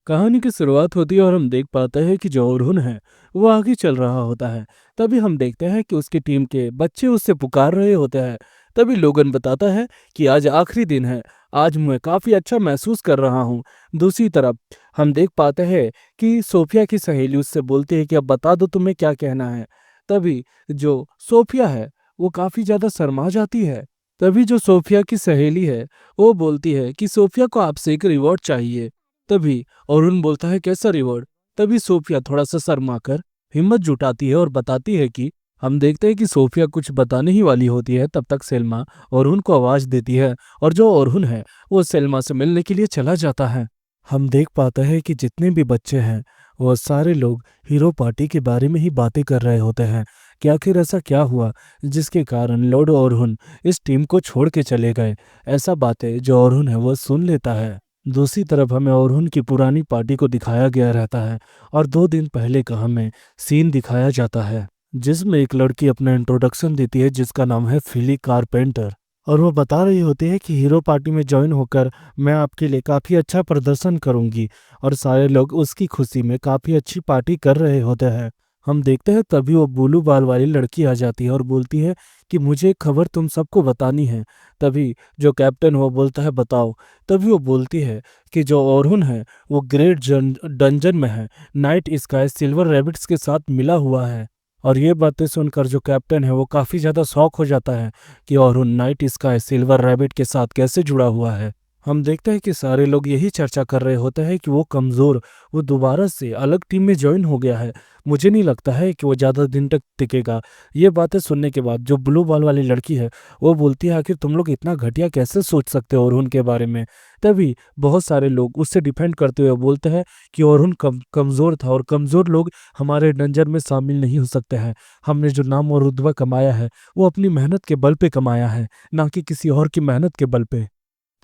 कहानी की शुरुआत होती है और हम देख पाते हैं कि जो अरुण है वो आगे चल रहा होता है। तभी हम देखते हैं कि उसकी टीम के बच्चे उससे पुकार रहे होते हैं। तभी लोगन बताता है कि आज आखिरी दिन है। आज मैं काफ़ी अच्छा महसूस कर रहा हूँ। दूसरी तरफ हम देख पाते हैं कि सोफिया की सहेली उससे बोलती है कि अब बता दो तुम्हें क्या कहना है। तभी जो सोफिया है वो काफ़ी ज़्यादा शर्मा जाती है। तभी जो सोफिया की सहेली है वो बोलती है कि सोफिया को आपसे एक रिवॉर्ड चाहिए। तभी अरुण बोलता है कैसा रिवॉर्ड। तभी सोफिया थोड़ा सा शर्मा कर हिम्मत जुटाती है और बताती है कि हम देखते हैं कि सोफिया कुछ बताने ही वाली होती है। तब तक सेल्मा अरुण को आवाज देती है और जो अरुण है वो सेल्मा से मिलने के लिए चला जाता है। हम देख पाते हैं कि जितने भी बच्चे हैं वो सारे लोग हीरो पार्टी के बारे में ही बातें कर रहे होते हैं कि आखिर ऐसा क्या हुआ जिसके कारण लॉर्ड अरुण इस टीम को छोड़ के चले गए। ऐसा बातें जो अरुण है वो सुन लेता है। दूसरी तरफ हमें अरुण की पुरानी पार्टी को दिखाया गया रहता है और 2 दिन पहले का हमें सीन दिखाया जाता है जिसमें एक लड़की अपना इंट्रोडक्शन देती है जिसका नाम है फिली कारपेंटर। और वो बता रही होती है कि हीरो पार्टी में ज्वाइन होकर मैं आपके लिए काफ़ी अच्छा प्रदर्शन करूंगी। और सारे लोग उसकी खुशी में काफ़ी अच्छी पार्टी कर रहे होते हैं। हम देखते हैं तभी वो ब्लू बाल वाली लड़की आ जाती है और बोलती है कि मुझे एक खबर तुम सबको बतानी है। तभी जो कैप्टन वो बोलता है बताओ। तभी वो बोलती है कि जो अरुण है वो ग्रेट डंजन में है, नाइट स्काई सिल्वर रैबिट्स के साथ मिला हुआ है। और ये बातें सुनकर जो कैप्टन है वो काफ़ी ज़्यादा शॉक हो जाता है कि Arun night sky silver rabbit के साथ कैसे जुड़ा हुआ है। हम देखते हैं कि सारे लोग यही चर्चा कर रहे होते हैं कि वो कमज़ोर वो दोबारा से अलग टीम में ज्वाइन हो गया है। मुझे नहीं लगता है कि वो ज़्यादा दिन तक टिकेगा। ये बातें सुनने के बाद जो ब्लू बॉल वाली लड़की है वो बोलती है आखिर तुम लोग इतना घटिया कैसे सोच सकते हो अरुण के बारे में। तभी बहुत सारे लोग उससे डिफेंड करते हुए बोलते हैं कि अरुण कमज़ोर था और कमज़ोर लोग हमारे डंजन में शामिल नहीं हो सकते हैं। हमने जो नाम और रुतबा कमाया है वो अपनी मेहनत के बल पे कमाया है, ना कि किसी और की मेहनत के बल पे।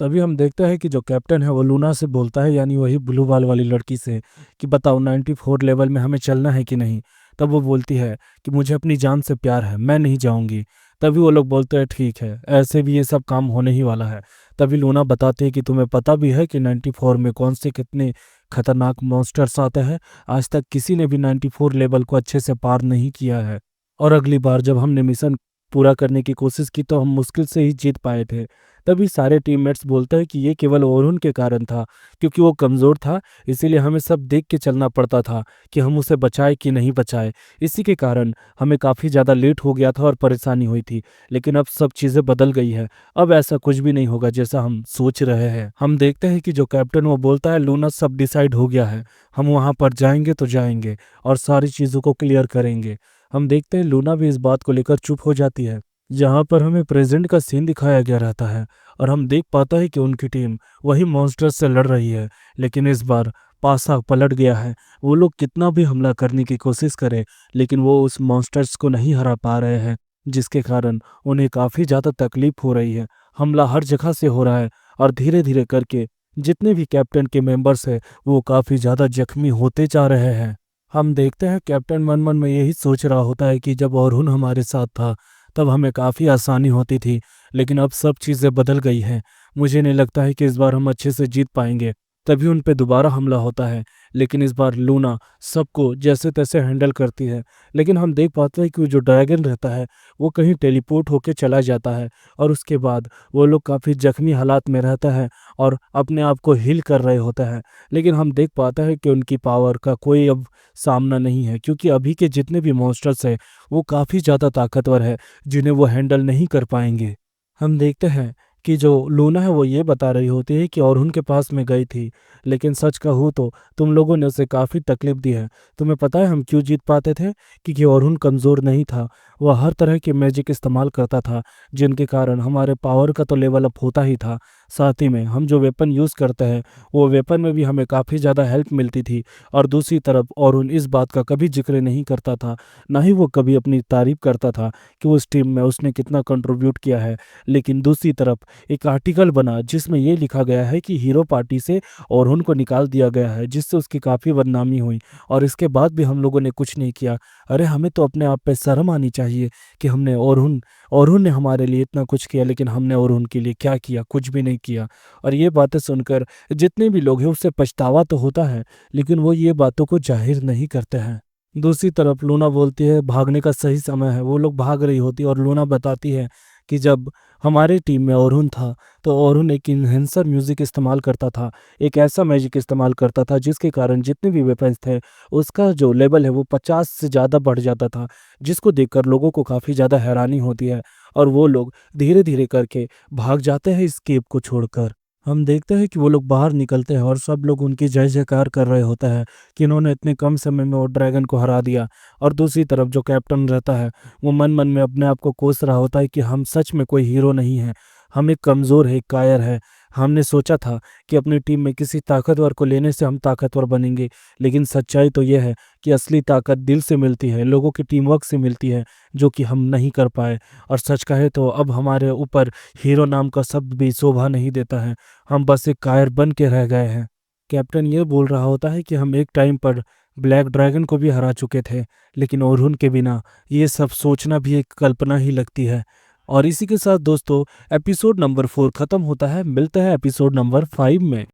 तभी हम देखते हैं कि जो कैप्टन है वो लूना से बोलता है यानी वही ब्लू बाल वाली लड़की से कि बताओ 94 लेवल में हमें चलना है कि नहीं। तब वो बोलती है कि मुझे अपनी जान से प्यार है, मैं नहीं जाऊंगी। तभी वो लोग बोलते हैं ठीक है, ऐसे भी ये सब काम होने ही वाला है। तभी लूना बताती है कि तुम्हें पता भी है कि 94 में कौन से कितने खतरनाक मॉन्स्टर्स आते हैं। आज तक किसी ने भी 94 लेवल को अच्छे से पार नहीं किया है। और अगली बार जब हमने मिशन पूरा करने की कोशिश की तो हम मुश्किल से ही जीत पाए थे। तभी सारे टीममेट्स बोलते हैं कि ये केवल अरुण के कारण था, क्योंकि वो कमज़ोर था। इसीलिए हमें सब देख के चलना पड़ता था कि हम उसे बचाए कि नहीं बचाए। इसी के कारण हमें काफ़ी ज़्यादा लेट हो गया था और परेशानी हुई थी। लेकिन अब सब चीज़ें बदल गई है। अब ऐसा कुछ भी नहीं होगा जैसा हम सोच रहे हैं। हम देखते हैं कि जो कैप्टन वो बोलता है लूना सब डिसाइड हो गया है, हम वहाँ पर जाएंगे तो जाएंगे और सारी चीज़ों को क्लियर करेंगे। हम देखते हैं लूना भी इस बात को लेकर चुप हो जाती है। जहाँ पर हमें प्रेजेंट का सीन दिखाया गया रहता है और हम देख पाता है कि उनकी टीम वही मॉन्स्टर्स से लड़ रही है। लेकिन इस बार पासा पलट गया है। वो लोग कितना भी हमला करने की कोशिश करें लेकिन वो उस मॉन्स्टर्स को नहीं हरा पा रहे हैं, जिसके कारण उन्हें काफ़ी ज़्यादा तकलीफ हो रही है। हमला हर जगह से हो रहा है और धीरे धीरे करके जितने भी कैप्टन के मेंबर्स हैं वो काफ़ी ज़्यादा जख्मी होते जा रहे हैं। हम देखते हैं कैप्टन मन मन में यही सोच रहा होता है कि जब अरुण हमारे साथ था तब हमें काफ़ी आसानी होती थी, लेकिन अब सब चीज़ें बदल गई हैं। मुझे नहीं लगता है कि इस बार हम अच्छे से जीत पाएंगे। तभी उन पे दोबारा हमला होता है, लेकिन इस बार लूना सबको जैसे तैसे हैंडल करती है। लेकिन हम देख पाते हैं कि वो जो ड्रैगन रहता है वो कहीं टेलीपोर्ट होके चला जाता है और उसके बाद वो लोग काफ़ी जख्मी हालात में रहता है और अपने आप को हील कर रहे होता है। लेकिन हम देख पाते हैं कि उनकी पावर का कोई अब सामना नहीं है, क्योंकि अभी के जितने भी मॉन्स्टर्स हैं वो काफ़ी ज़्यादा ताकतवर है जिन्हें वो हैंडल नहीं कर पाएंगे। हम देखते हैं कि जो लूना है वो ये बता रही होती है कि अरुण के पास में गई थी, लेकिन सच कहूँ तो तुम लोगों ने उसे काफ़ी तकलीफ दी है। तुम्हें पता है हम क्यों जीत पाते थे? क्योंकि अरुण कमज़ोर नहीं था। वह हर तरह के मैजिक इस्तेमाल करता था, जिनके कारण हमारे पावर का तो लेवल अप होता ही था। साथ ही में हम जो वेपन यूज़ करते हैं वो वेपन में भी हमें काफ़ी ज़्यादा हेल्प मिलती थी। और दूसरी तरफ अरुण इस बात का कभी जिक्र नहीं करता था, ना ही वो कभी अपनी तारीफ करता था कि उस टीम में उसने कितना कंट्रीब्यूट किया है। लेकिन दूसरी तरफ एक आर्टिकल बना जिसमें ये लिखा गया है कि हीरो पार्टी से ओरहुन को निकाल दिया गया है, जिससे उसकी काफ़ी बदनामी हुई और इसके बाद भी हम लोगों ने कुछ नहीं किया। अरे हमें तो अपने आप पे शर्म आनी चाहिए कि हमने ओरहुन ने हमारे लिए इतना कुछ किया, लेकिन हमने ओरहुन के लिए क्या किया? कुछ भी नहीं किया। और ये बातें सुनकर जितने भी लोग हैं उससे पछतावा तो होता है, लेकिन वो ये बातों को जाहिर नहीं करते हैं। दूसरी तरफ लूना बोलती है भागने का सही समय है। वो लोग भाग रही होती है और लूना बताती है कि जब हमारे टीम में ओरहुन था तो ओरहुन एक इन्हेंसर म्यूजिक इस्तेमाल करता था, एक ऐसा मैजिक इस्तेमाल करता था जिसके कारण जितने भी वेपन्स थे उसका जो लेवल है वो 50 से ज़्यादा बढ़ जाता था, जिसको देखकर लोगों को काफ़ी ज़्यादा हैरानी होती है और वो लोग धीरे धीरे करके भाग जाते हैं इस केव को छोड़कर। हम देखते हैं कि वो लोग बाहर निकलते हैं और सब लोग उनकी जय जयकार कर रहे होते हैं कि इन्होंने इतने कम समय में वो ड्रैगन को हरा दिया। और दूसरी तरफ जो कैप्टन रहता है वो मन मन में अपने आप को कोस रहा होता है कि हम सच में कोई हीरो नहीं हैं, हम एक कमज़ोर है, एक कायर है। हमने सोचा था कि अपनी टीम में किसी ताकतवर को लेने से हम ताकतवर बनेंगे, लेकिन सच्चाई तो यह है कि असली ताकत दिल से मिलती है, लोगों की टीम वर्क से मिलती है, जो कि हम नहीं कर पाए। और सच कहे तो अब हमारे ऊपर हीरो नाम का शब्द भी शोभा नहीं देता है, हम बस एक कायर बन के रह गए हैं। कैप्टन ये बोल रहा होता है कि हम एक टाइम पर ब्लैक ड्रैगन को भी हरा चुके थे, लेकिन ओरहुन के बिना ये सब सोचना भी एक कल्पना ही लगती है। और इसी के साथ दोस्तों एपिसोड नंबर 4 खत्म होता है। मिलते हैं एपिसोड नंबर 5 में।